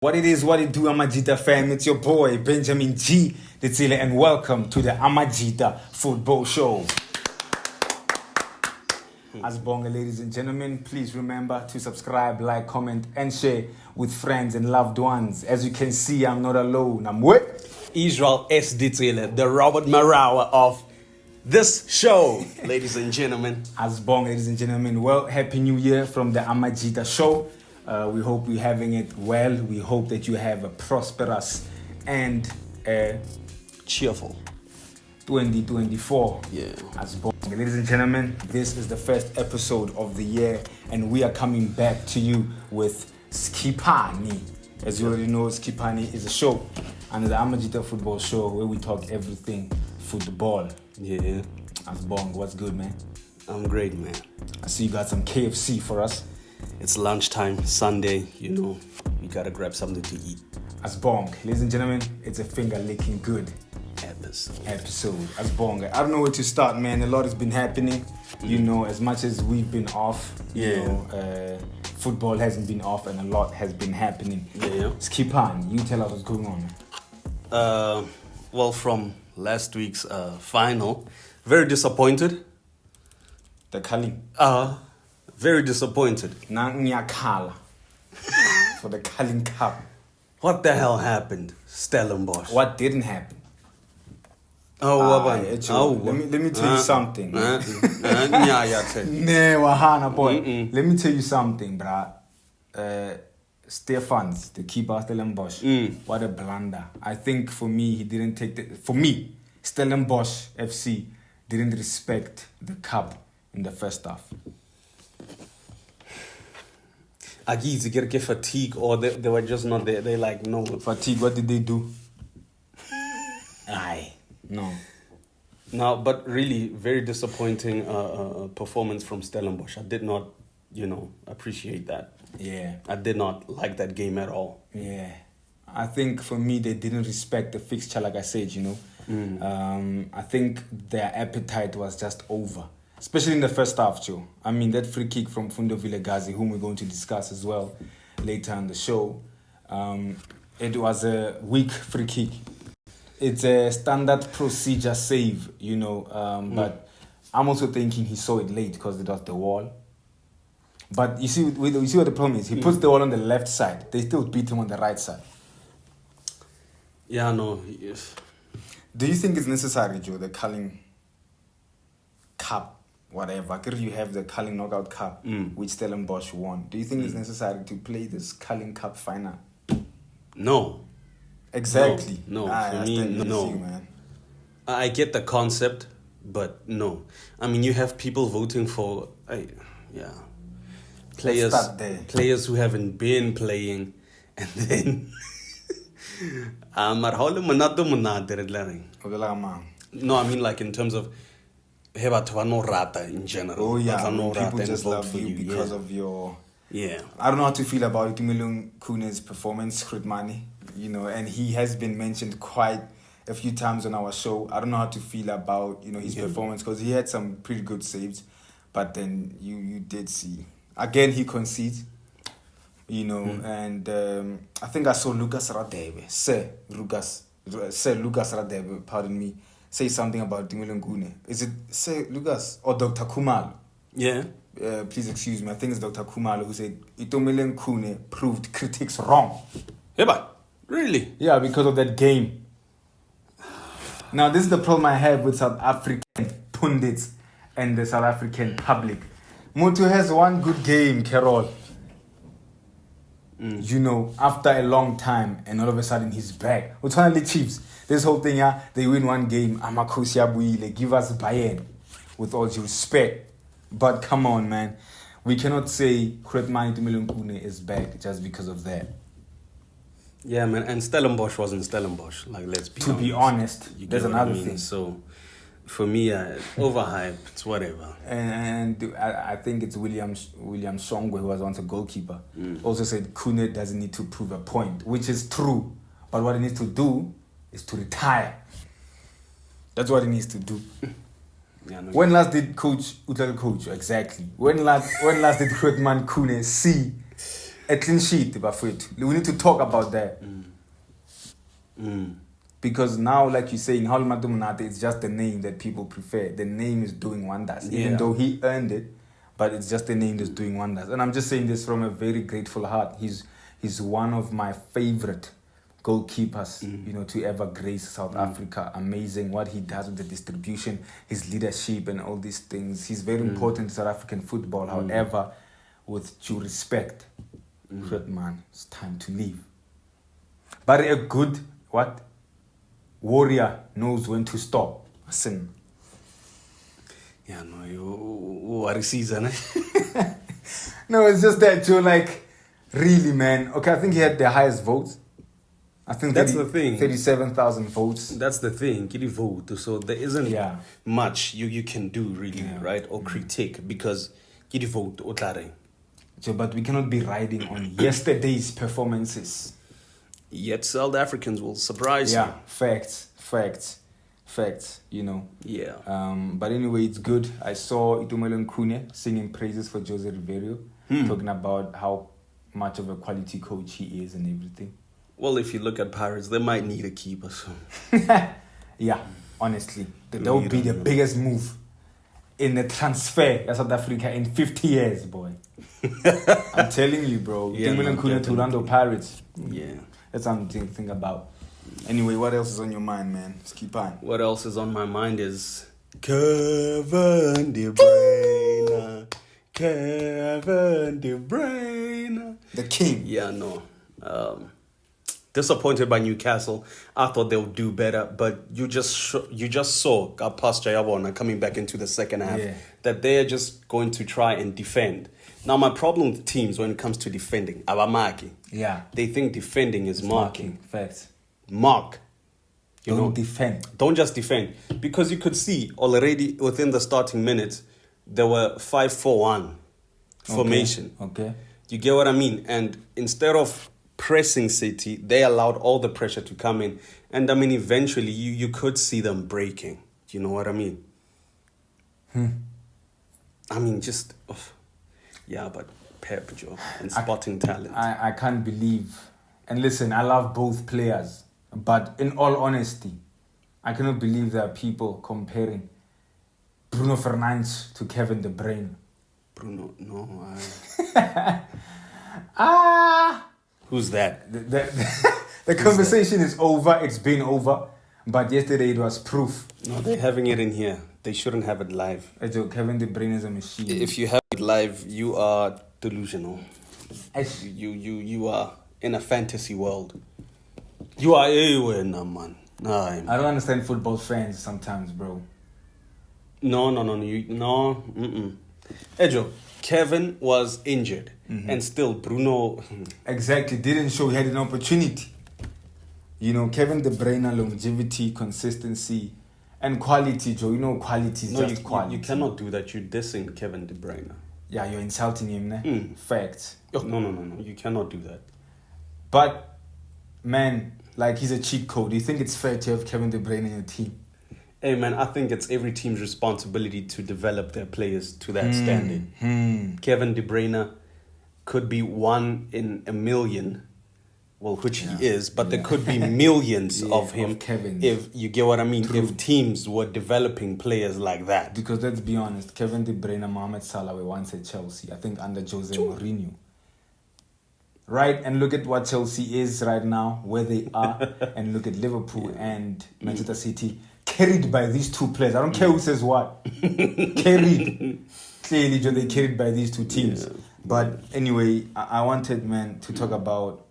What it is, what it do, Amajita fam. It's your boy, Benjamin G. Ditsile, and welcome to the Amajita Football Show. As bonga, ladies and gentlemen, please remember to subscribe, like, comment, and share with friends and loved ones. As you can see, I'm not alone. I'm with Israel S. Ditsile, the Robert Marawa of this show, ladies and gentlemen. As bonga, ladies and gentlemen, well, Happy New Year from the Amajita Show. We hope you're having it well. We hope that you have a prosperous and Cheerful 2024. Yeah. As born. Ladies and gentlemen, this is the first episode of the year, and we are coming back to you with SKHIPANI. As you already know, SKHIPANI is a show under the Amajita Football Show where we talk everything football. Yeah. As Bong, what's good, man? I'm great, man. I see you got some KFC for us. It's lunchtime, Sunday, you know, we gotta grab something to eat. As Bong, ladies and gentlemen, it's a finger licking good episode. As Bong, I don't know where to start, man. A lot has been happening. You know, as much as we've been off, you know, football hasn't been off and a lot has been happening. Yeah. SKHIPANI, you tell us what's going on, man. Well, from last week's final, very disappointed. The Kali. Very disappointed. Nyakala. For the Kali Cup. What the hell happened, Stellenbosch? What didn't happen? Let let me tell you something. Boy. Let me tell you something, bruh. Stephans, the keeper of Stellenbosch, what a blunder. I think for me, he didn't take the... For me, Stellenbosch FC didn't respect the cup in the first half. Agiz, you get fatigue, or they were just not there. They like, no. Fatigue, what did they do? Aye, no. No, but really, very disappointing performance from Stellenbosch. I did not, appreciate that. Yeah. I did not like that game at all. Yeah. I think for me, they didn't respect the fixture, like I said, I think their appetite was just over. Especially in the first half, too. I mean, that free kick from Fundo Vilegazi, whom we're going to discuss as well later on the show. It was a weak free kick. It's a standard procedure save, but I'm also thinking he saw it late because it was the wall. But you see what the problem is? He puts the wall on the left side. They still beat him on the right side. Yeah, no. Do you think it's necessary, Joe, the Culling Cup? Whatever, you have the Culling Knockout Cup, which Stellenbosch won. Do you think it's necessary to play this Culling Cup final? No. Exactly. No, for me, no. Man. I get the concept, but no. I mean, you have people voting for, players who haven't been playing, and then... No, I mean, like, in terms of... in general. Oh yeah, people just love you because of your... Yeah. I don't know how to feel about Itumeleng Kune's performance, SKHIPANI, and he has been mentioned quite a few times on our show. I don't know how to feel about, his performance because he had some pretty good saves, but then you did see. Again, he concedes, and I think I saw Sir Lucas Radebe, pardon me, say something about Itumeleng Kune. Is it Sir Lucas or Dr. Khumalo? Yeah. Please excuse me. I think it's Dr. Khumalo who said Itumeleng Kune proved critics wrong. Yeah, but really? Yeah, because of that game. Now, this is the problem I have with South African pundits and the South African public. Mutu has one good game, Carol. After a long time, and all of a sudden he's back. Utwanali Chiefs. This whole thing, they win one game. Amakosi Abuile, give us Bayern, with all due respect. But come on, man. We cannot say SKHIPANI Itumeleng Kune is back just because of that. Yeah, man. And Stellenbosch wasn't Stellenbosch. Like, let's be honest. To be honest, there's another thing. So, for me, overhyped. It's whatever. And I think it's William Songwe, who was once a goalkeeper, also said Kune doesn't need to prove a point, which is true. But what he needs to do is to retire. That's what he needs to do. Yeah, no, when last did coach Exactly. When last did SKHIPANI Kune see a clean sheet, bafowethu. We need to talk about that. Because now, like you're saying, Haul Matumunate, it's just the name that people prefer. The name is doing wonders, even though he earned it, but it's just the name that's doing wonders. And I'm just saying this from a very grateful heart. He's one of my favorite goalkeepers, you know, to ever grace South Africa. Amazing what he does with the distribution, his leadership and all these things. He's very important to South African football. However, with due respect, man, it's time to leave. But a good, warrior knows when to stop. Listen. Yeah, no, you are a season. No, it's just that you're like, really, man. Okay, I think he had the highest votes. I think that's the thing. 37,000 votes. That's the thing. Get vote. So there isn't much you can do really, right? Or critique because get vote. So, but we cannot be riding on yesterday's performances. Yet South Africans will surprise you. Yeah, facts, you know. Yeah. But anyway, it's good. I saw Itumeleng Khune singing praises for Jose Riverio, talking about how much of a quality coach he is and everything. Well, if you look at Pirates, they might need a keeper. So. Yeah, honestly. That would be the biggest move in the transfer of South Africa in 50 years, boy. I'm telling you, bro. Itumeleng Khune to Orlando Pirates. Yeah. That's something to think about. Anyway, what else is on your mind, man? SKHIPANI. What else is on my mind is Kevin De Bryune. Kevin De Bryune. The king. Yeah, no. Disappointed by Newcastle. I thought they would do better, but you just saw past Jayabona coming back into the second half that they're just going to try and defend. Now, my problem with teams when it comes to defending, abamaki. Yeah. They think defending is marking. Facts. Mark. Don't defend. Don't just defend. Because you could see already within the starting minutes, there were 5-4-1 formation. Okay. You get what I mean? And instead of pressing City, they allowed all the pressure to come in. And I mean, eventually, you could see them breaking. Do you know what I mean? I mean, just... Yeah, but Pep, Joe, and spotting talent. I can't believe. And listen, I love both players. But in all honesty, I cannot believe there are people comparing Bruno Fernandes to Kevin De Bryune. Bruno, no. Who's that? The conversation is over. It's been over. But yesterday it was proof. No, they're having it in here. They shouldn't have it live. Kevin De Bryune is a machine. If you have it live, you are delusional. You are in a fantasy world. You are anywhere now, man. Nah, I don't understand football fans sometimes, bro. No. Ejo, Kevin was injured. And still Bruno... Exactly. Didn't show he had an opportunity. You know, Kevin De Bryune, longevity, consistency, and quality, Joe. You know, quality is just quality. You cannot do that. You're dissing Kevin De Bryune. Yeah, you're insulting him, ne? Facts. No. You cannot do that. But, man, like, he's a cheat code. Do you think it's fair to have Kevin De Bryune in your team? Hey, man, I think it's every team's responsibility to develop their players to that standard. Kevin De Bryune could be one in a million. Well, which he is, but there could be millions of him if you get what I mean. True. If teams were developing players like that. Because let's be honest, Kevin De Bryune and Mohamed Salah were once at Chelsea, I think under Jose Mourinho. Right? And look at what Chelsea is right now, where they are, and look at Liverpool and Manchester City, carried by these two players. I don't care who says what. Carried. Clearly, they carried by these two teams. Yeah. But anyway, I wanted, man, to talk about...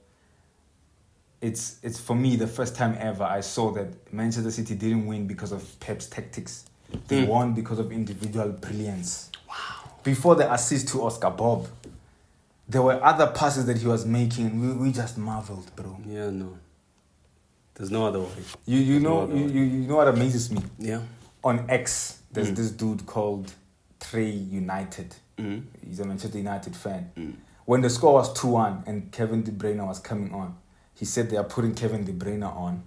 It's for me the first time ever I saw that Manchester City didn't win because of Pep's tactics. They won because of individual brilliance. Wow. Before the assist to Oscar Bob, there were other passes that he was making and we just marveled, bro. Yeah, no. There's no other way. You know what amazes me? Yeah. On X, there's this dude called Trey United. He's a Manchester United fan. When the score was 2-1 and Kevin De Bryune was coming on, he said they are putting Kevin De Bryune on.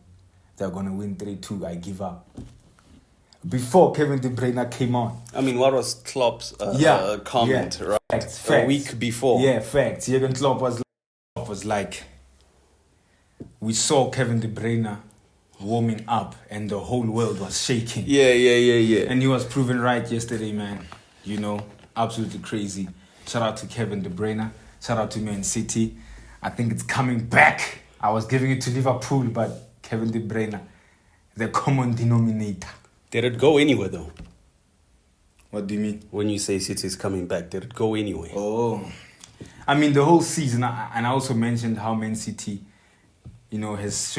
They're going to win 3-2. I give up. Before Kevin De Bryune came on. I mean, what was Klopp's comment, right? Facts. A week before. Yeah, facts. Jurgen Klopp was was like, we saw Kevin De Bruyne warming up and the whole world was shaking. Yeah. And he was proven right yesterday, man. You know, absolutely crazy. Shout out to Kevin De Bruyne. Shout out to Man City. I think it's coming back. I was giving it to Liverpool, but Kevin De Bruyne, the common denominator. Did it go anywhere, though? What do you mean? When you say City's coming back, did it go anywhere? Oh. I mean, the whole season, and I also mentioned how Man City, you know, has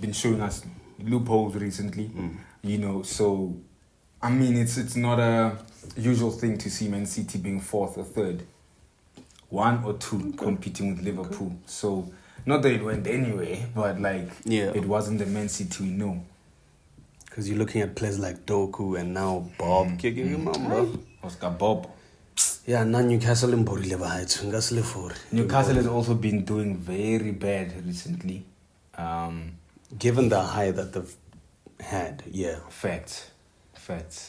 been showing us loopholes recently. You know, so I mean, it's not a usual thing to see Man City being fourth or third, 1 or 2 competing with Liverpool. So not that it went anywhere, but like it wasn't the Man City we know. Because you're looking at players like Doku and now Bob. Oscar Bob. Yeah, now Newcastle in Newcastle has also been doing very bad recently. Given the high that they've had, yeah. Facts.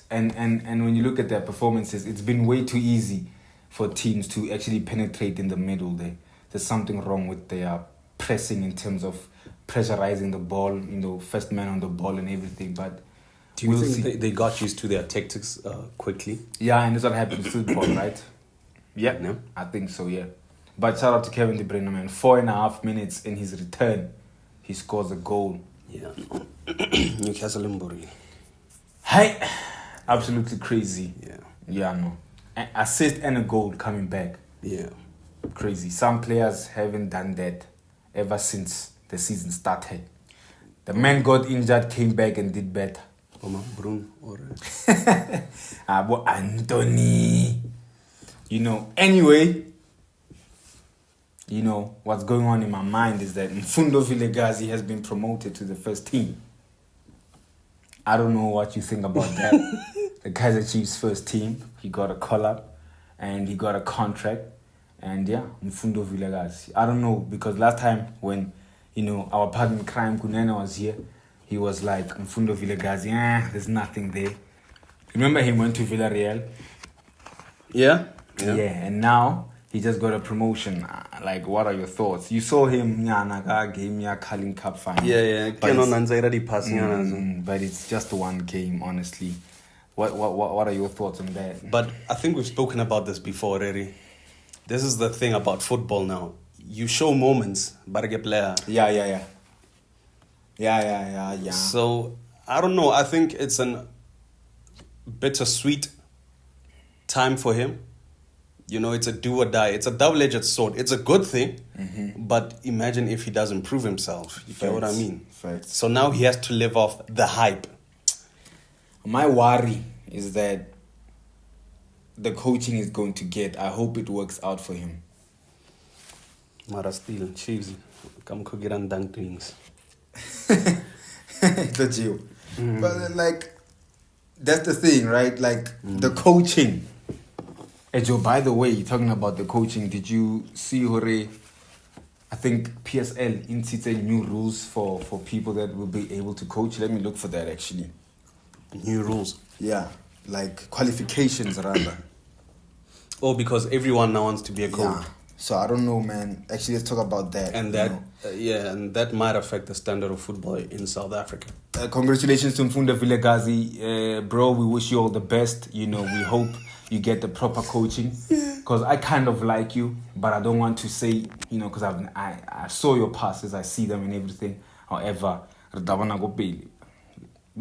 And when you look at their performances, it's been way too easy for teams to actually penetrate in the middle there. There's something wrong with their pressing in terms of pressurizing the ball, you know, first man on the ball and everything. But do you think they got used to their tactics quickly? Yeah, and that's what happened to football, right? Yeah, no? I think so, yeah. But shout out to Kevin De Bruyne, man. 4.5 minutes in his return, he scores a goal. Yeah. Newcastle in Bryune. Hey, absolutely crazy. Yeah, no. Assist and a goal coming back. Yeah. Crazy. Some players haven't done that ever since the season started. The man got injured, came back and did better. Bryune or Anthony. You know, anyway, you know, what's going on in my mind is that Mfundo Vilegazi has been promoted to the first team. I don't know what you think about that. The Kaizer Chiefs first team, he got a call-up and he got a contract. And yeah, Mfundo Vilegazi. I don't know, because last time when, you know, our partner in crime, Kunena, was here, he was like, Mfundo Vilegazi, there's nothing there. Remember he went to Villarreal? Yeah, and now he just got a promotion. Like, what are your thoughts? You saw him, game, Carling Cup final. Yeah. But it's just one game, honestly. What are your thoughts on that? But I think we've spoken about this before already. This is the thing about football now. You show moments, but get player. Yeah. So, I don't know. I think it's a bittersweet time for him. You know, it's a do or die. It's a double-edged sword. It's a good thing, but imagine if he doesn't prove himself. You get what I mean? Facts. So now he has to live off the hype. My worry is that the coaching is going to get, I hope it works out for him. Mara still, Chiefs, come cook it and dunk things. The Jew. But like, that's the thing, right? Like, the coaching. Hey Joe, by the way, talking about the coaching, did you see Hore? I think PSL instituted new rules for people that will be able to coach. Let me look for that actually. New rules? Yeah, like qualifications rather. Oh, because everyone now wants to be a coach. Yeah. So I don't know, man. Actually, let's talk about that. And that, and that might affect the standard of football in South Africa. Congratulations to Mfundo Vilegazi. Bro, we wish you all the best. You know, we hope you get the proper coaching. Because I kind of like you, but I don't want to say, you know, because I saw your passes, I see them and everything. However, we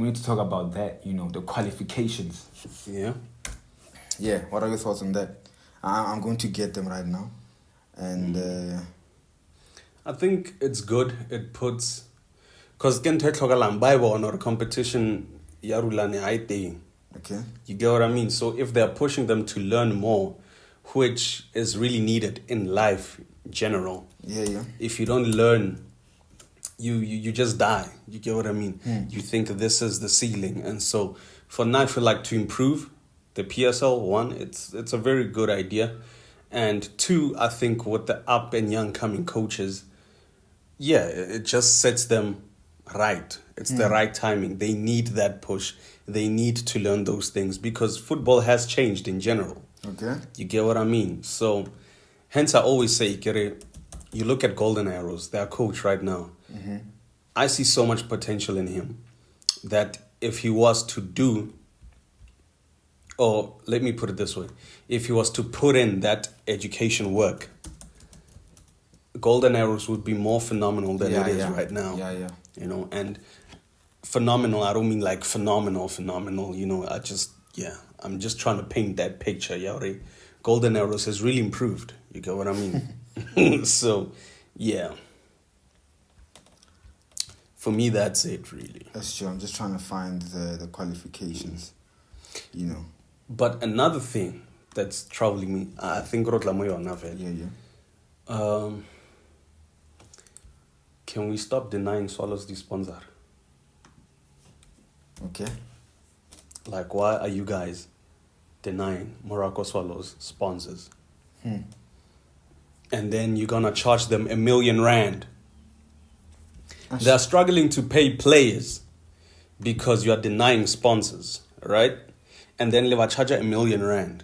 need to talk about that, you know, the qualifications. Yeah. Yeah, what are your thoughts on that? I'm going to get them right now. And I think it's good. It puts, because or competition okay. You get what I mean? So if they're pushing them to learn more, which is really needed in life in general. Yeah. If you don't learn, you just die. You get what I mean? You think this is the ceiling. And so for now, I feel like to improve the PSL, 1, it's a very good idea. And 2, I think with the up and young coming coaches, it just sets them right. It's the right timing. They need that push. They need to learn those things because football has changed in general. Okay. You get what I mean? So, hence I always say, you look at Golden Arrows, their coach right now. Mm-hmm. I see so much potential in him that if he was to do, or let me put it this way, if he was to put in that education work, Golden Arrows would be more phenomenal than it is right now. Yeah. You know, and phenomenal, I don't mean like phenomenal, you know, I'm just trying to paint that picture, Yauri. Golden Arrows has really improved. You get what I mean? So, yeah. For me, that's it, really. That's true. I'm just trying to find the qualifications, you know. But another thing that's troubling me, I think can we stop denying Swallows the sponsor? Okay. Like, why are you guys denying Morocco Swallows sponsors? And then you're going to charge them R1 million. They're struggling to pay players because you are denying sponsors, right? And then they will charge R1 million.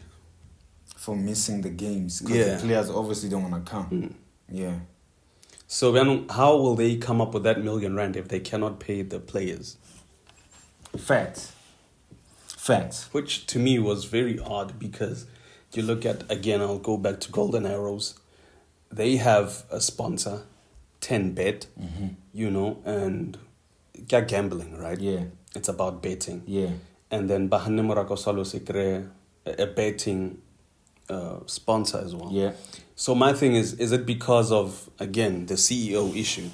For missing the games. Because the players obviously don't want to come. Yeah. So then how will they come up with that R1 million if they cannot pay the players? Facts. Which to me was very odd because you look at, again, I'll go back to Golden Arrows. They have a sponsor, 10Bet, you know, and gambling, right? Yeah. It's about betting. Yeah. And then Bahane Morocco Solo Secre, a betting sponsor as well. Yeah. So my thing is it because of, again, the CEO issue?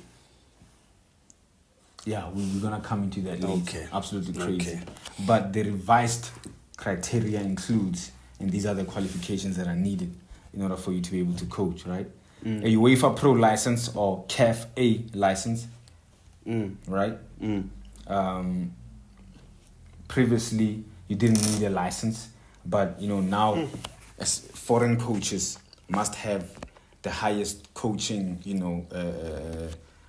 Yeah, we're going to come into that later. Okay. Absolutely crazy. Okay. But the revised criteria includes, and these are the qualifications that are needed in order for you to be able to coach, right? A UEFA Pro license or CAF A license, right? Previously, you didn't need a license, but you know now, as foreign coaches must have the highest coaching, you know,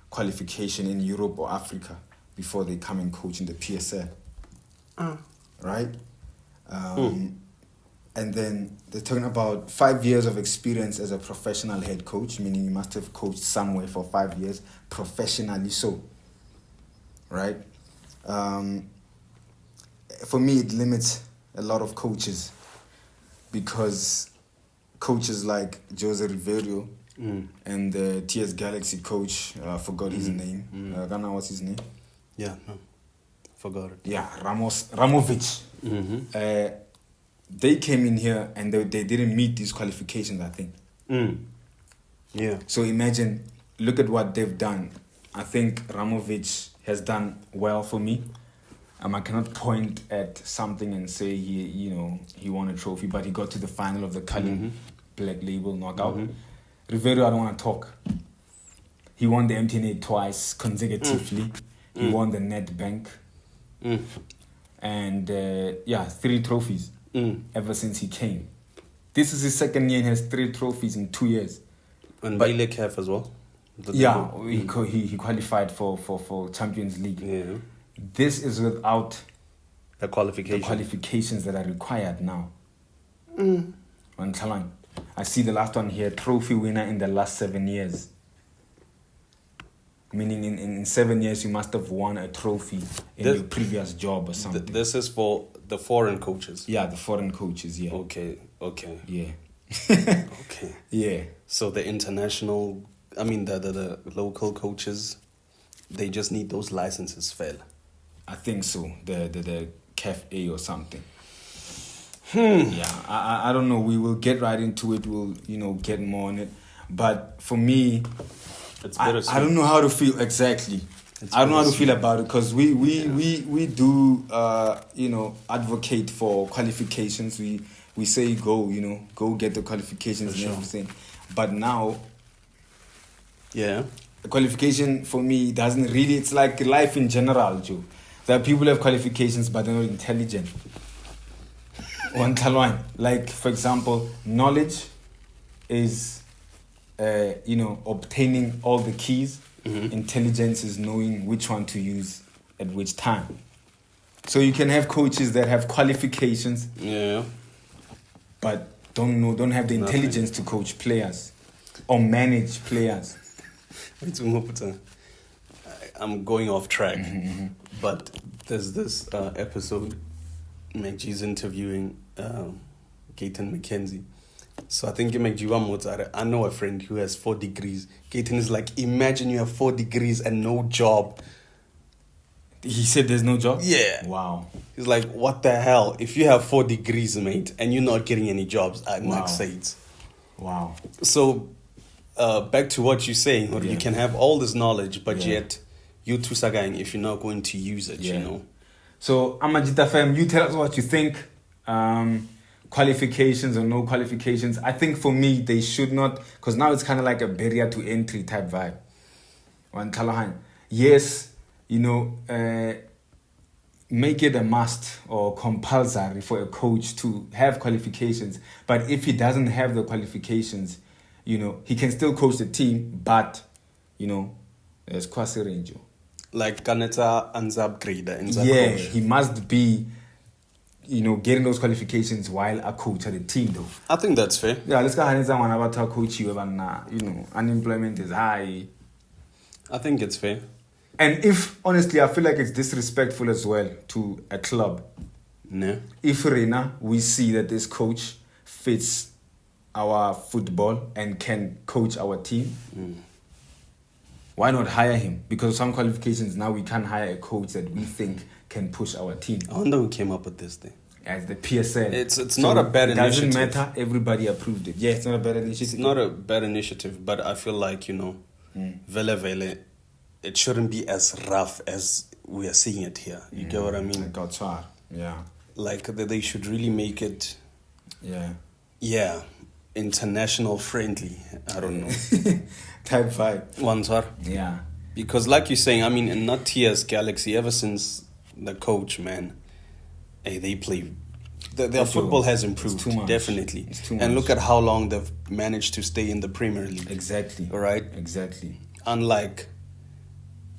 qualification in Europe or Africa before they come and coach in the PSL, right? And then they're talking about 5 years of experience as a professional head coach, meaning you must have coached somewhere for 5 years, professionally so, right? For me, it limits a lot of coaches because coaches like Jose Riverio and the TS Galaxy coach, I forgot his name. Ghana, what's his name? Yeah, no, forgot it. Yeah, Ramovic. They came in here and they didn't meet these qualifications, I think. Yeah. So imagine, look at what they've done. I think Ramovic has done well for me. I cannot point at something and say he won a trophy, but he got to the final of the Culling Black Label knockout. Riverio, I don't want to talk. He won the MTN twice consecutively. He won the Nedbank. And 3 trophies ever since he came. This is his second year and has 3 trophies in 2 years. And Baile CAF as well? He qualified for Champions League. Yeah. This is without the qualifications that are required now. I see the last one here, trophy winner in the last 7 years. Meaning in 7 years you must have won a trophy in your previous job or something. This is for the foreign coaches? Yeah, the foreign coaches, yeah. Okay. Yeah. Okay. Yeah. So the international, the local coaches, they just need those licenses, fell. I think so. The CAF A or something. Yeah, I don't know. We will get right into it. We'll, get more on it. But for me, it's I don't know how to feel exactly. I don't know how to feel about it because we do advocate for qualifications. We say go get the qualifications and everything. But now, the qualification for me doesn't really. It's like life in general, Joe. There are people who have qualifications but they're not intelligent. Like, for example, knowledge is, obtaining all the keys. Intelligence is knowing which one to use at which time. So you can have coaches that have qualifications, but don't have the intelligence to coach players. or manage players. I'm going off track, but there's this episode, McGee's interviewing Gayton McKenzie. So I think I know a friend who has 4 degrees. Gayton is like, imagine you have 4 degrees and no job. He said there's no job? Yeah. Wow. He's like, what the hell? If you have 4 degrees, mate, and you're not getting any jobs, I'm Wow. not saying. Wow. So back to what you're saying, or you can have all this knowledge, but yet you too sagaing if you're not going to use it, you know. So Amajita fam, you tell us what you think. Qualifications or no qualifications. I think for me they should not, because now it's kind of like a barrier to entry type vibe. One Kalahan. Yes, you know, make it a must or compulsory for a coach to have qualifications. But if he doesn't have the qualifications, you know, he can still coach the team, but, you know, there's quasi range. Like Kaneta and upgrader and coach. He must be, you know, getting those qualifications while a coach at the team though. I think that's fair. Yeah, let's go ahead and someone about to coach you and you know, unemployment is high. I think it's fair. And if honestly I feel like it's disrespectful as well to a club. No. If Rena, we see that this coach fits our football and can coach our team, why not hire him? Because of some qualifications now we can't hire a coach that we think can push our team. I wonder who came up with this thing. As the PSL. It's not a bad initiative. It doesn't matter, everybody approved it. Yeah, it's not a bad initiative. It's not a bad initiative, but I feel like, you know, Vele, it shouldn't be as rough as we are seeing it here. You get what I mean? Yeah. Like they should really make it international friendly. I don't know. Type 5. Wansar. Yeah. Because like you're saying, I mean, and not TS Galaxy, ever since the coach, man, they play. Their football has improved, definitely. It's too much. And look at how long they've managed to stay in the Premier League. Exactly. All right? Exactly. Unlike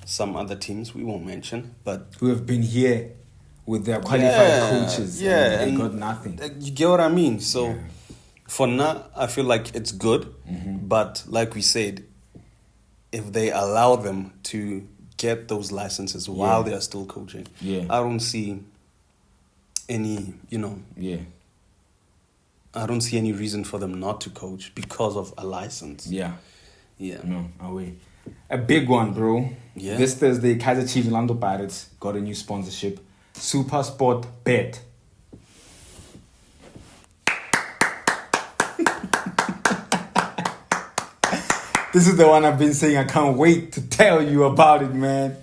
some other teams we won't mention, but who have been here with their qualified coaches and they got nothing. You get what I mean? So for now, I feel like it's good, but like we said, if they allow them to get those licenses while they are still coaching, I don't see any, you know, I don't see any reason for them not to coach because of a license. No, away. A big one, bro. This Thursday, Kaizer Chiefs and Orlando Pirates got a new sponsorship. Super Sport Bet. This is the one I've been saying I can't wait to tell you about it, man.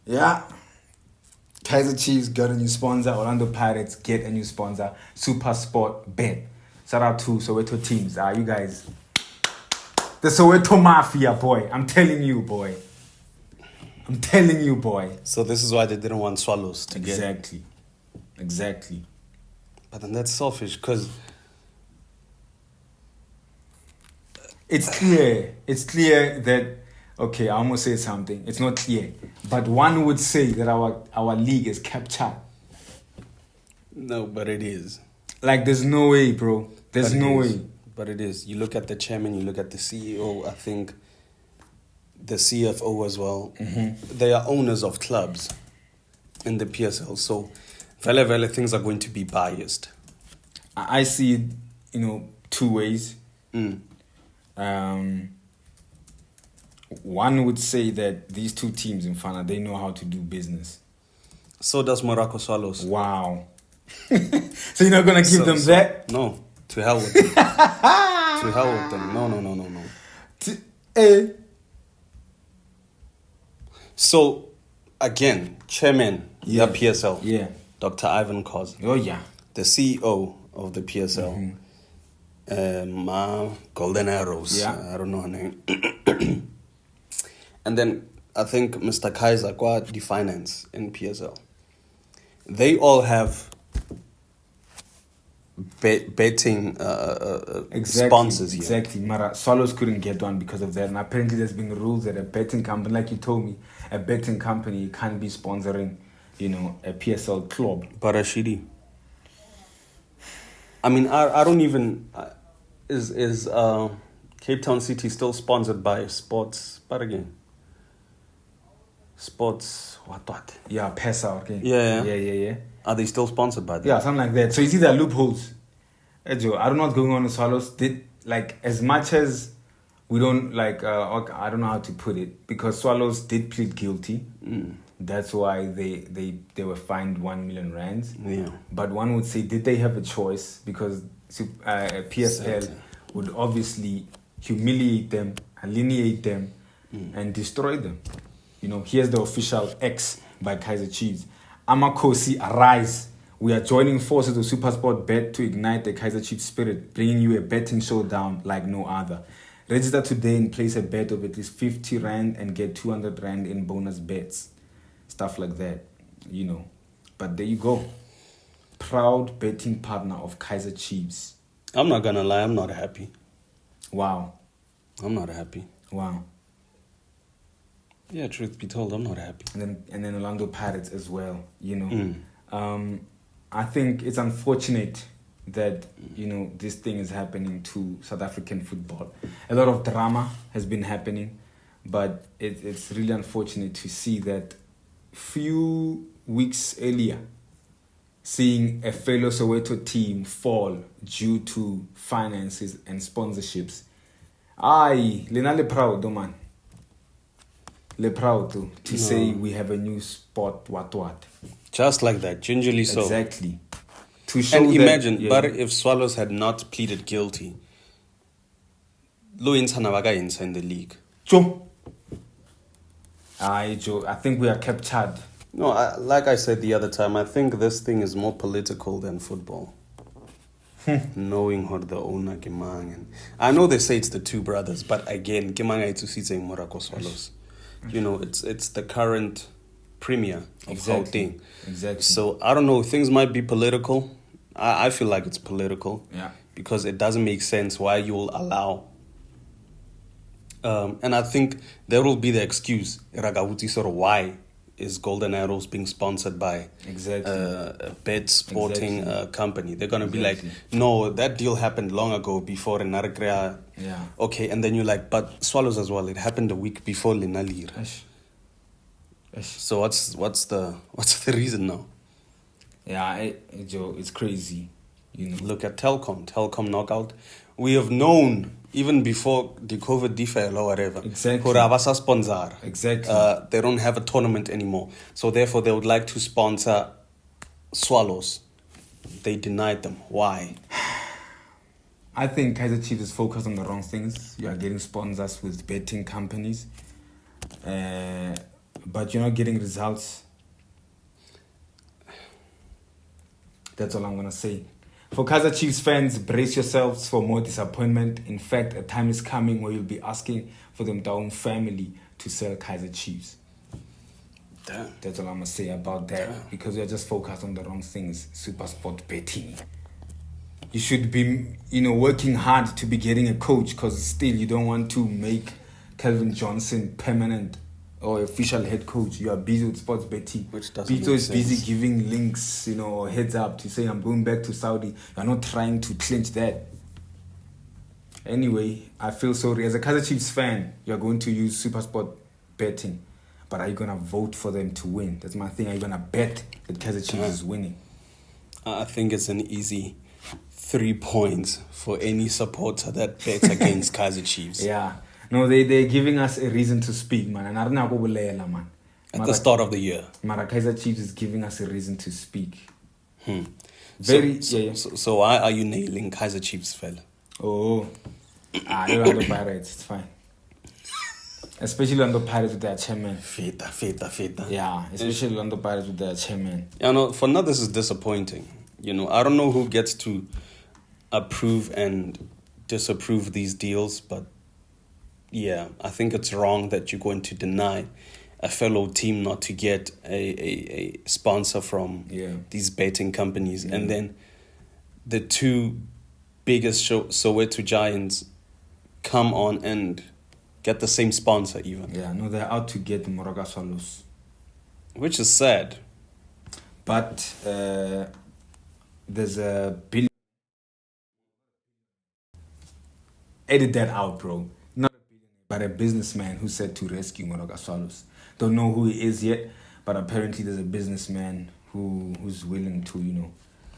Yeah. Kaizer Chiefs got a new sponsor. Orlando Pirates get a new sponsor. Super Sport Bet. Shout out to Soweto teams. You guys. The Soweto Mafia, boy. I'm telling you, boy. So this is why they didn't want Swallows to get. Exactly. But then that's selfish because it's clear that, okay, I almost said something. It's not clear. But one would say that our league is captured. No, but it is. Like, there's no way, bro. There's no way. But it is. You look at the chairman, you look at the CEO, I think the CFO as well. They are owners of clubs in the PSL. So, vele things are going to be biased. I see it, you know, 2 ways. One would say that these 2 teams in Fana, they know how to do business. So does Morocco Swallows. Wow. So you're not going to give them that? No. To hell with them. To hell with them. No. So, again, chairman, the PSL. Dr. Ivan Koz. Oh, yeah. The CEO of the PSL. Golden Arrows. I don't know her name. And then I think Mr. Kaiser, the finance in PSL. They all have betting sponsors here. Exactly. Mara, Solos couldn't get one because of that. And apparently there's been rules that a betting company, like you told me, a betting company can't be sponsoring, you know, a PSL club. Barashidi. I mean, I don't even... Is Cape Town City still sponsored by Sports, but again, Sports, what? Yeah, PSL, okay. Yeah. Yeah. Are they still sponsored by them? Yeah, something like that. So you see, there are loopholes. Joe, I don't know what's going on with Swallows. Did, like, as much as we don't, like, I don't know how to put it, because Swallows did plead guilty. That's why they were fined 1 million rands. Yeah. But one would say, did they have a choice? Because PSL would obviously humiliate them, alienate them, and destroy them. You know, here's the official X by Kaizer Chiefs. Amakosi, arise. We are joining forces with SuperSport Bet to ignite the Kaizer Chiefs spirit, bringing you a betting showdown like no other. Register today and place a bet of at least 50 Rand and get 200 Rand in bonus bets. Stuff like that, you know. But there you go. Proud betting partner of Kaizer Chiefs. I'm not gonna lie, I'm not happy. Wow. I'm not happy. Wow. Yeah, truth be told, I'm not happy. And then Orlando Pirates as well, you know. I think it's unfortunate that, you know, this thing is happening to South African football. A lot of drama has been happening, but it's really unfortunate to see that few weeks earlier, seeing a fellow Soweto team fall due to finances and sponsorships. Aye, lena le proud, man. Le proud to say we have a new sport, what. Just like that, gingerly so. Exactly. To show and imagine, that, but if Swallows had not pleaded guilty, Louis Navaga in the league. Joe. Aye, Joe. I think we are captured. No, like I said the other time, I think this thing is more political than football. Knowing how the owner Kimang and I know they say it's the two brothers, but again, Kimang saying Morocco Swallows. You know, it's the current premier of Gauteng. Exactly. So I don't know, things might be political. I feel like it's political. Yeah. Because it doesn't make sense why you'll allow. And I think there will be the excuse, Ragawuti, sort of why is Golden Arrows being sponsored by a bet sporting company. They're going to be like, no, that deal happened long ago before Narakrea. Yeah. Okay, and then you're like, but Swallows as well, it happened a week before Linalir. So what's the reason now? Yeah, Joe, it's crazy. You know. Look at Telkom knockout. We have known even before the COVID deferral or whatever. Exactly. Sponsor. Exactly. They don't have a tournament anymore, so therefore they would like to sponsor Swallows. They denied them. Why? I think Kaizer Chiefs is focused on the wrong things. You are getting sponsors with betting companies, but you're not getting results. That's all I'm going to say. For Kaizer Chiefs fans, brace yourselves for more disappointment. In fact, a time is coming where you'll be asking for the own family to sell Kaizer Chiefs. Damn. That's all I'm going to say about that. Damn. Because we're just focused on the wrong things. Super sport betting. You should be, working hard to be getting a coach, because still you don't want to make Calvin Johnson permanent or official head coach. You are busy with sports betting. Which doesn't Bito is busy giving links, or heads up to say, I'm going back to Saudi. You're not trying to clinch that. Anyway, I feel sorry. As a Kaizer Chiefs fan, you're going to use super sport betting. But are you going to vote for them to win? That's my thing. Are you going to bet that Kaizer Chiefs is winning? I think it's an easy 3 points for any supporter that bets against Kaizer Chiefs. Yeah. No, they're giving us a reason to speak, man. At the start of the year. Mara Kaizer Chiefs is giving us a reason to speak. So why are you nailing Kaizer Chiefs, fella? Oh, Orlando Pirates, it's fine. Especially Orlando Pirates with their chairman. Feta. Yeah, especially Orlando Pirates with their chairman. For now, this is disappointing. I don't know who gets to approve and disapprove these deals, but yeah, I think it's wrong that you're going to deny a fellow team not to get a sponsor from these betting companies. And then the two biggest Soweto Giants come on and get the same sponsor even. Yeah, no, they're out to get Morocco Swallows. Which is sad. But there's a bill. edit that out, bro. Not a billionaire, but a businessman who said to rescue Moroka Swallows. Don't know who he is yet, but apparently there's a businessman who's willing to,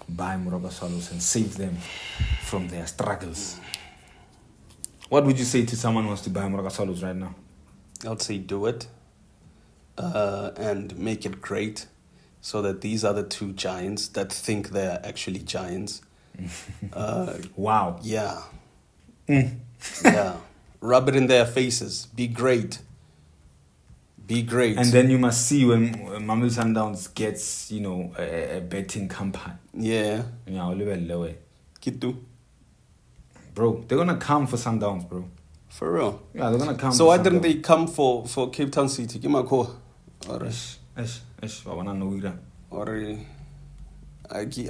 buy Moroka Swallows and save them from their struggles. What would you say to someone who wants to buy Moroka Swallows right now? I'd say do it and make it great so that these are the two giants that think they're actually giants. Wow. Yeah. Yeah. Rub it in their faces. Be great. Be great. And then you must see when Mamelodi Sundowns gets, a betting company. Yeah. Kitu. Bro, they're going to come for Sundowns, bro. For real? Yeah, they're going to come so for why Sundowns. didn't they come for Cape Town City? Give me a call. Or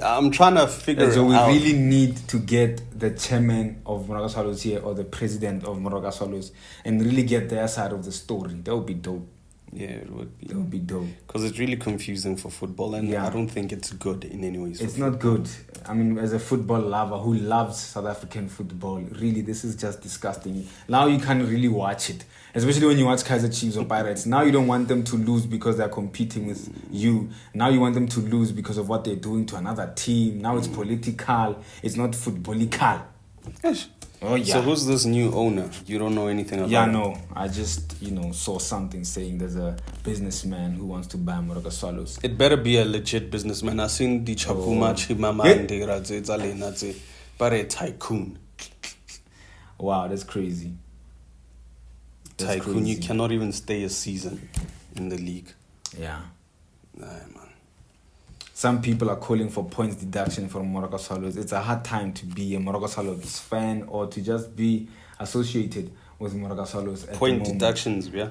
I'm trying to figure it out. So we really need to get the chairman of Moroka Swallows here or the president of Moroka Swallows and really get their side of the story. That would be dope. Yeah, it would be. That would be dope. Because it's really confusing for football, and I don't think it's good in any ways. It's not good. I mean, as a football lover who loves South African football, really, this is just disgusting. Now you can't really watch it, especially when you watch Kaizer Chiefs or Pirates. Now you don't want them to lose because they're competing with you. Now you want them to lose because of what they're doing to another team. Now it's political. It's not footballical. Yes. Oh, yeah. So who's this new owner? You don't know anything about Yeah, it? no. I just, saw something saying there's a businessman who wants to buy Moroka Swallows. It better be a legit businessman. I've seen the Chakuma Chimama and the but a tycoon. Wow, that's crazy. That's Tycoon, crazy. you cannot even stay a season in the league. Yeah. Nah, man. Some people are calling for points deduction from Moroka Swallows. It's a hard time to be a Moroka Swallows fan or to just be associated with Moroka Swallows at Point the moment. deductions, yeah.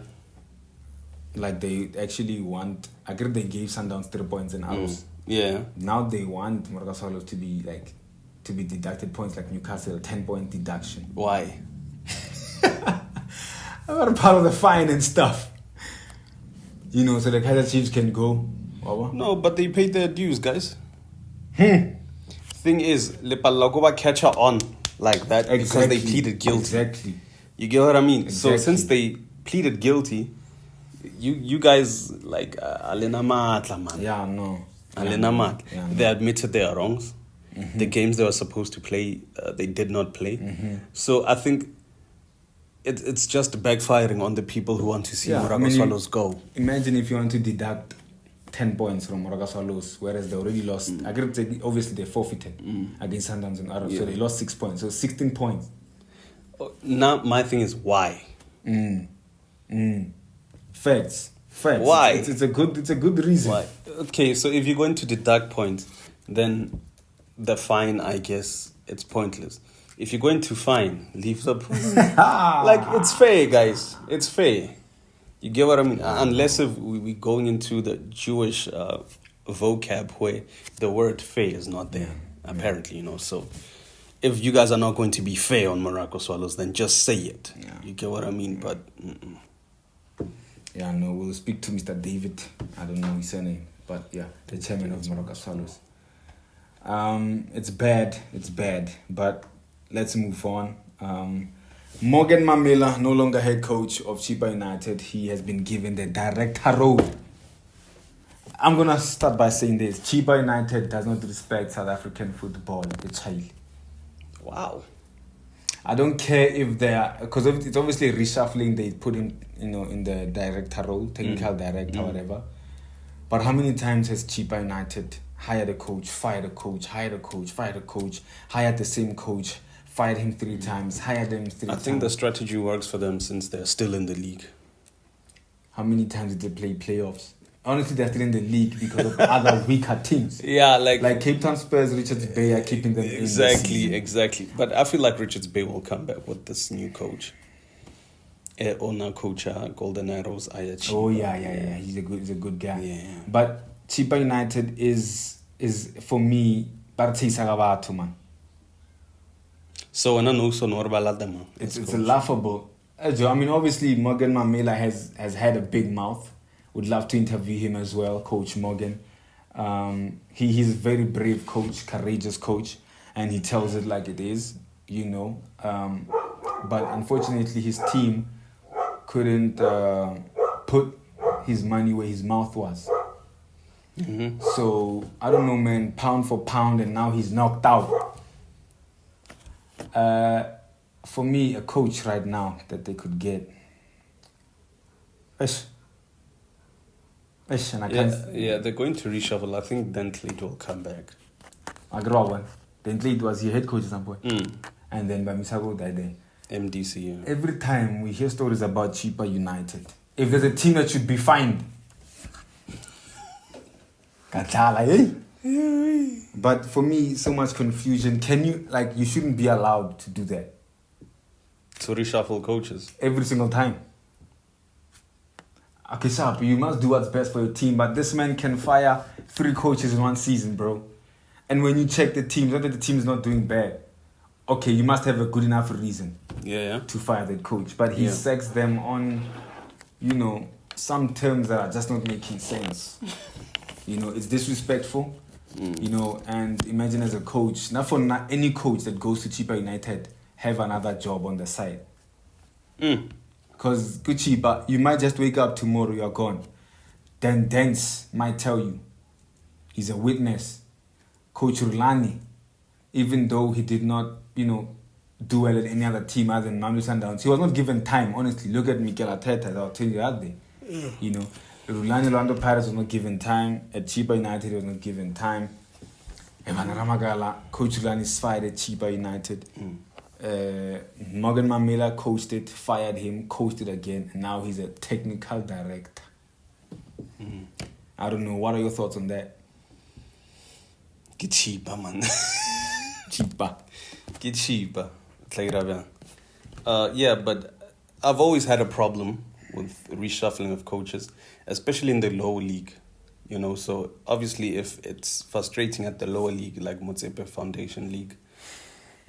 Like they actually want, I agree they gave Sundowns 3 points in arrows. Yeah. Now they want Moroka Swallows to be deducted points like Newcastle, 10-point deduction. Why? I'm not a part of the fine and stuff. So the Kaizer Chiefs can go. No, but they paid their dues, guys. Thing is, Lepalagoba catch her on like that because they pleaded guilty. Exactly. You get what I mean? Exactly. So since they pleaded guilty, you guys like Alena Matla, man. Yeah, no. Alena Matla. Yeah, no. They admitted their wrongs. Mm-hmm. The games they were supposed to play, they did not play. Mm-hmm. So I think it's just backfiring on the people who want to see Moroka Swallows go. Imagine if you want to deduct 10 points from Moroka Swallows, whereas they already lost. I agree, obviously they forfeited against Sundowns and Arrows, so they lost 6 points. So 16 points. Now my thing is why? Facts. Why? It's a good reason. Why? Okay, so if you're going to deduct points, then the fine, I guess, it's pointless. If you're going to fine, leave the point. Like, it's fair, guys. It's fair. You get what I mean? Unless if we're going into the Jewish vocab where the word fair is not there, apparently, So if you guys are not going to be fair on Moroka Swallows, then just say it. Yeah. You get what I mean? But... Yeah, no, we'll speak to Mr. David. I don't know his surname, but yeah, the chairman of Moroka Swallows. It's bad, but let's move on. Morgan Mamela, no longer head coach of Chippa United. He has been given the director role. I'm going to start by saying this. Chippa United does not respect South African football, the child. Wow. I don't care if they are, because it's obviously reshuffling. They put him, in the director role, technical director, whatever. But how many times has Chippa United hired a coach, fired a coach, hired a coach, fired a coach, hired the same coach, fired him 3 times, hired him 3 times? I think the strategy works for them since they're still in the league. How many times did they play playoffs? Honestly, they're still in the league because of other weaker teams. Yeah, like Cape Town Spurs, Richards Bay are keeping them in. Exactly. But I feel like Richards Bay will come back with this new coach. Owner coach, Golden Arrows, Ayachi. Oh yeah. He's a good guy. Yeah. But Chippa United is for me, man. So when I know so man. It's a laughable. I mean, obviously Morgan Mamela has had a big mouth. Would love to interview him as well, Coach Morgan. He's a very brave coach, courageous coach, and he tells it like it is, but unfortunately his team couldn't put his money where his mouth was. Mm-hmm. So I don't know, man. Pound for pound, and now he's knocked out. For me, a coach right now that they could get. And I can't. Yeah, they're going to reshuffle. I think Dentley will come back. I grew up one. Dentley was your head coach at some point. Mm. And then Bamisago died there. MDC, yeah. Every time we hear stories about Chipa United, if there's a team that should be fined, Katala, eh? But for me, so much confusion. You shouldn't be allowed to do that. To reshuffle coaches. Every single time. Okay, Sharp, you must do what's best for your team, but this man can fire 3 coaches in one season, bro. And when you check the team, not that the team is not doing bad. Okay, you must have a good enough reason to fire that coach. But he sacks them on, some terms that are just not making sense. It's disrespectful. And imagine as a coach, not any coach that goes to Chipa United have another job on the side. Because Chipa, you might just wake up tomorrow, you're gone. Then Dance might tell you. He's a witness. Coach Rulani, even though he did not, do well at any other team other than Mamelodi Sundowns, he was not given time, honestly. Look at Mikel Arteta, I'll tell you that day. Rulani Orlando Pirates was not given time. At Chipa United, he was not given time. Evan Ramagala, Coach Rulani is fired at Chipa United. Morgan Mamela coached it, fired him, coached it again, and now he's a technical director. I don't know. What are your thoughts on that? Get cheaper, man. Cheaper. Get cheaper. But I've always had a problem with reshuffling of coaches, especially in the lower league. So obviously if it's frustrating at the lower league, like Motsepe Foundation League,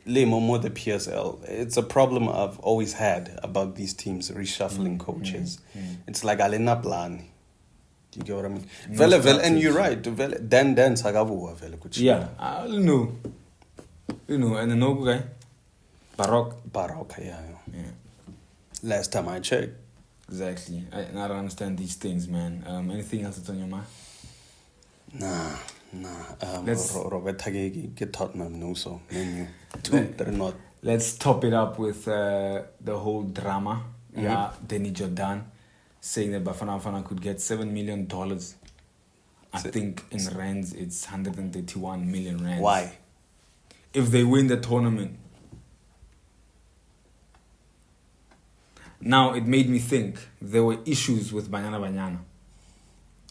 more the PSL, it's a problem I've always had about these teams reshuffling coaches. It's like Alena Plan. Do you get what I mean? And you're right. Dan Sagavu vele kuchi. Yeah, I don't know. And the noble guy, Baroque, yeah. Last time I checked. Exactly. I don't understand these things, man. Anything else that's on your mind? Nah. Robert Hagegi get Tottenham no so menu. They're not. Let's top it up with the whole drama. Yeah, Danny Jordaan saying that Bafana Bafana could get $7 million. I think in rands it's 131 million rands. Why? If they win the tournament. Now it made me think there were issues with Banyana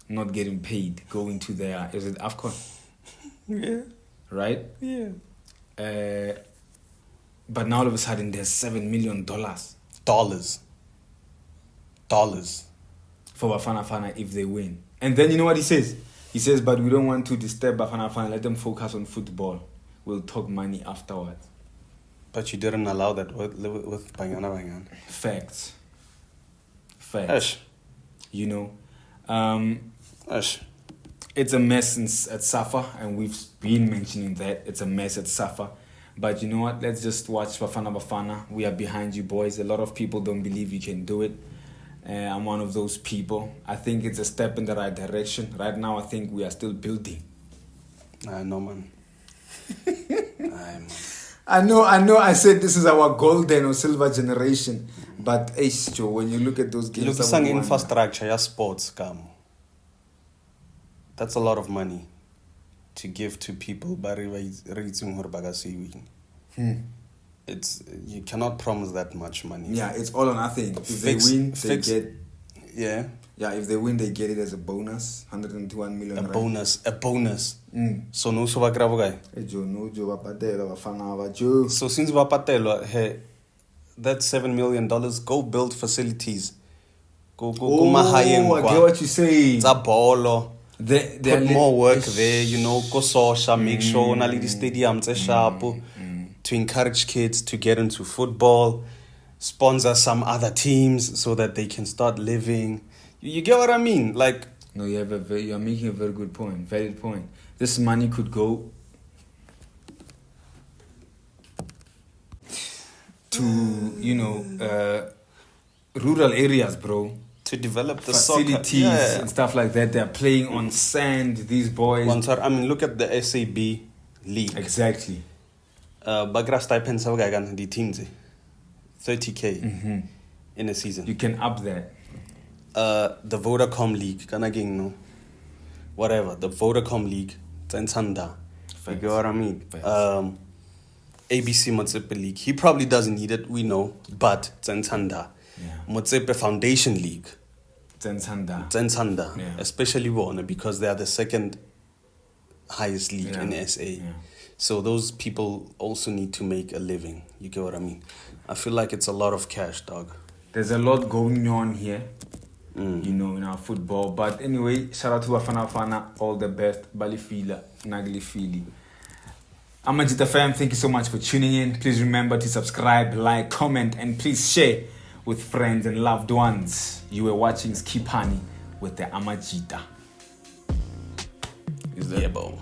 not getting paid, going to their, is it AFCON? Yeah. Right? Yeah. But now all of a sudden there's $7 million. Dollars. For Bafana Bafana if they win. And then you know what he says? He says, but we don't want to disturb Bafana Bafana, let them focus on football. We'll talk money afterwards. But you didn't allow that with Banyana. Facts. Ash. Ash. It's a mess at Safa, and we've been mentioning that. It's a mess at Safa. But you know what? Let's just watch Bafana Bafana. We are behind you, boys. A lot of people don't believe you can do it. I'm one of those people. I think it's a step in the right direction. Right now, I think we are still building. I know, man. I know. I said this is our golden or silver generation. But, Joe, when you look at those games... Look at infrastructure, your sports, come. That's a lot of money to give to people. It's you cannot promise that much money. Yeah, it's all or nothing. If they win, they get... Yeah. Yeah, if they win, they get it as a bonus. 121 million. A bonus. So no so vagravo guy. So since vapatelo, hey, that's $7 million. Go build facilities. Go I get what you say. It's a bolo. Put more work there, go social, make sure na the stadiums are sharp to encourage kids to get into football, sponsor some other teams so that they can start living. You get what I mean? Like, no, you're making a very good point, valid point. This money could go to, rural areas, bro. To develop the Facilities soccer. and stuff like that. They're playing on sand, these boys. I mean, look at the SAB league. Exactly. Bagra stipends have got the teams 30K in a season. You can up that. The Vodacom League, whatever, the Vodacom League, Tensanda. You get what I mean? ABC Motsepe League. He probably doesn't need it, we know, but Tensanda. Motsepe Foundation League. Tensanda. Yeah. Especially Warner, because they are the second highest league in SA. Yeah. So those people also need to make a living. You get what I mean? I feel like it's a lot of cash, dog. There's a lot going on here, in our football. But anyway, shout out to Bafana Fana, all the best. Balifila, Nagli Fili. Amajita fam, thank you so much for tuning in. Please remember to subscribe, like, comment, and please share with friends and loved ones. You were watching SKHIPANI with the Amajita. Is that? Yeah, bro.